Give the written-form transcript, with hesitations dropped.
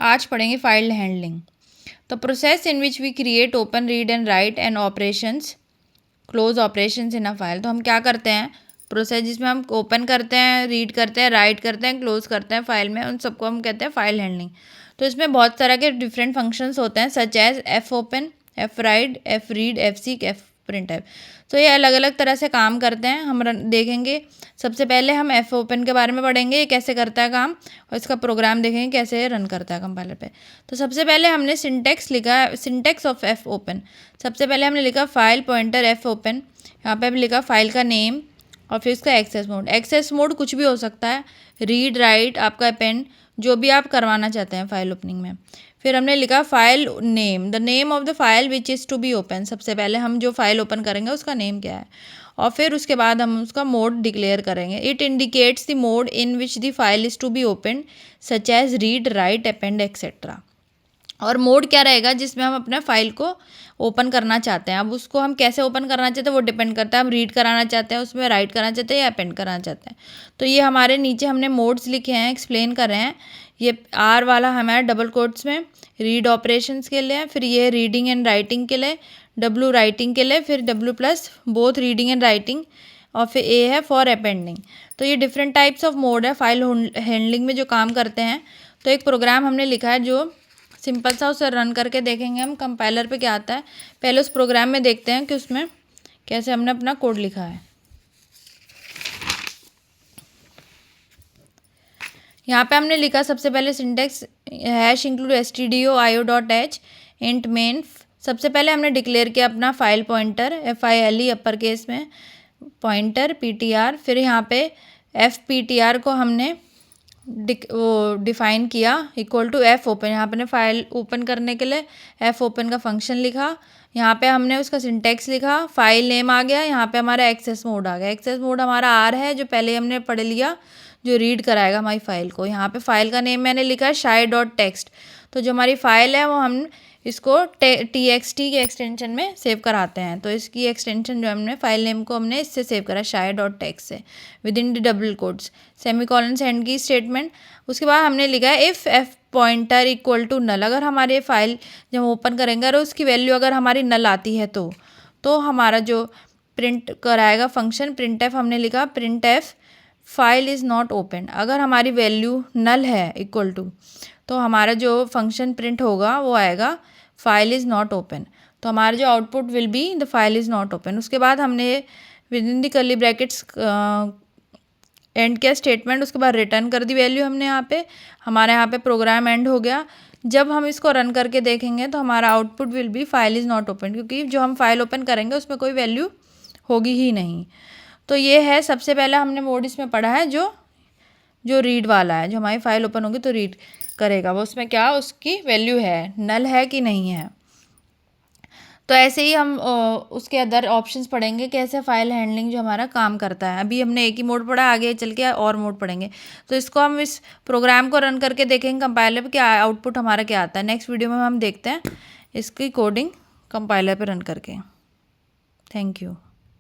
आज पढ़ेंगे file handling. तो process in which we create, open, read and write and operations, close operations in a file. तो हम क्या करते हैं, प्रोसेस जिसमें हम ओपन करते हैं, रीड करते हैं, राइट करते हैं, क्लोज करते हैं फाइल में, उन सबको हम कहते हैं फाइल हैंडलिंग। तो इसमें बहुत तरह के डिफरेंट फंक्शंस होते हैं, such as F open, F write, F read, F seek, F print F. तो ये अलग अलग तरह से काम करते हैं, हम देखेंगे। सबसे पहले हम एफ ओपन के बारे में पढ़ेंगे, ये कैसे करता है काम, और इसका प्रोग्राम देखेंगे कैसे रन करता है कंपाइलर पे। तो सबसे पहले हमने सिंटेक्स लिखा, सिंटेक्स ऑफ एफ ओपन। सबसे पहले हमने लिखा फाइल पॉइंटर एफ ओपन, यहाँ पे हमने लिखा फाइल का नेम और फिर इसका एक्सेस मोड। एक्सेस मोड कुछ भी हो सकता है, रीड, राइट, आपका अपेंड, जो भी आप करवाना चाहते हैं फाइल ओपनिंग में। फिर हमने लिखा file name, the name of the file which is to be open. सबसे पहले हम जो फाइल ओपन करेंगे उसका नेम क्या है, और फिर उसके बाद हम उसका मोड डिक्लेयर करेंगे। It indicates the mode in which the file is to be open, such as read, write, append etcetera. और मोड क्या रहेगा जिसमें हम अपना फाइल को ओपन करना चाहते हैं। अब उसको हम कैसे ओपन करना चाहते हैं वो डिपेंड करता है, हम रीड कराना चाहते हैं उसमें, राइट कराना चाहते हैं या अपेंड कराना चाहते हैं। तो ये हमारे नीचे हमने मोड्स लिखे हैं, एक्सप्लेन कर रहे हैं। ये आर वाला हमारे डबल कोट्स में रीड ऑपरेशंस के लिए, फिर ये रीडिंग एंड राइटिंग के लिए, डब्ल्यू राइटिंग के लिए, फिर W plus both reading and writing, और फिर ए है फॉर अपेंडिंग। तो ये डिफरेंट टाइप्स ऑफ मोड है फाइल हैंडलिंग में जो काम करते हैं। तो एक प्रोग्राम हमने लिखा है जो सिंपल सा, उसे रन करके देखेंगे हम कंपाइलर पे क्या आता है। पहले उस प्रोग्राम में देखते हैं कि उसमें कैसे हमने अपना कोड लिखा है। यहाँ पे हमने लिखा सबसे पहले syntax hash include stdio.io.h int main. सबसे पहले हमने डिक्लेयर किया अपना file pointer, FILE upper case में, पॉइंटर PTR। फिर यहाँ पे FPTR को हमने डिफाइन किया इक्वल टू एफ ओपन। यहाँ पे फाइल ओपन करने के लिए एफ ओपन का फंक्शन लिखा। यहाँ पे हमने उसका सिंटेक्स लिखा, फाइल नेम आ गया, यहाँ पे हमारा एक्सेस मोड आ गया। एक्सेस मोड हमारा आर है जो पहले हमने पढ़ लिया, जो रीड कराएगा हमारी फाइल को। यहाँ पे फाइल का नेम मैंने लिखा है shy.txt। तो जो हमारी फाइल है वो हम इसको TXT के एक्सटेंशन में सेव कराते हैं। तो इसकी एक्सटेंशन जो हमने फाइल नेम को हमने इससे सेव करा, shy.txt से, with in the double quotes, semicolon से एंड की स्टेटमेंट। उसके बाद हमने लिखा है if F pointer equal to null. अगर हमारी फाइल जब हम ओपन करेंगे और उसकी वैल्यू अगर हमारी नल आती है तो हमारा जो प्रिंट कराएगा फंक्शन प्रिंट एफ, हमने लिखा print F file is not open. अगर हमारी वैल्यू नल है इक्वल टू, तो हमारा जो फंक्शन प्रिंट होगा वो आएगा फाइल इज़ नॉट ओपन। तो हमारा जो output will be the file is not open. उसके बाद हमने with in the curly brackets and किया स्टेटमेंट, उसके बाद रिटर्न कर दी वैल्यू हमने। यहाँ पे हमारे यहाँ पे प्रोग्राम एंड हो गया। जब हम इसको रन करके देखेंगे तो हमारा output will be file is not open, क्योंकि जो हम फाइल ओपन करेंगे उसमें कोई वैल्यू होगी ही नहीं। तो ये है सबसे पहला हमने मोड इसमें पढ़ा है, जो रीड वाला है। जो हमारी फाइल ओपन होगी तो रीड करेगा वो, उसमें क्या उसकी वैल्यू है, नल है कि नहीं है। तो ऐसे ही हम उसके अदर ऑप्शंस पढ़ेंगे कैसे फाइल हैंडलिंग जो हमारा काम करता है। अभी हमने एक ही मोड पढ़ा, आगे चल के और मोड पढ़ेंगे। तो इसको हम इस प्रोग्राम को रन करके देखेंगे कंपाइलर पे क्या आउटपुट हमारा क्या आता है। नेक्स्ट वीडियो में हम देखते हैं इसकी कोडिंग कंपाइलर पे रन करके। Thank you.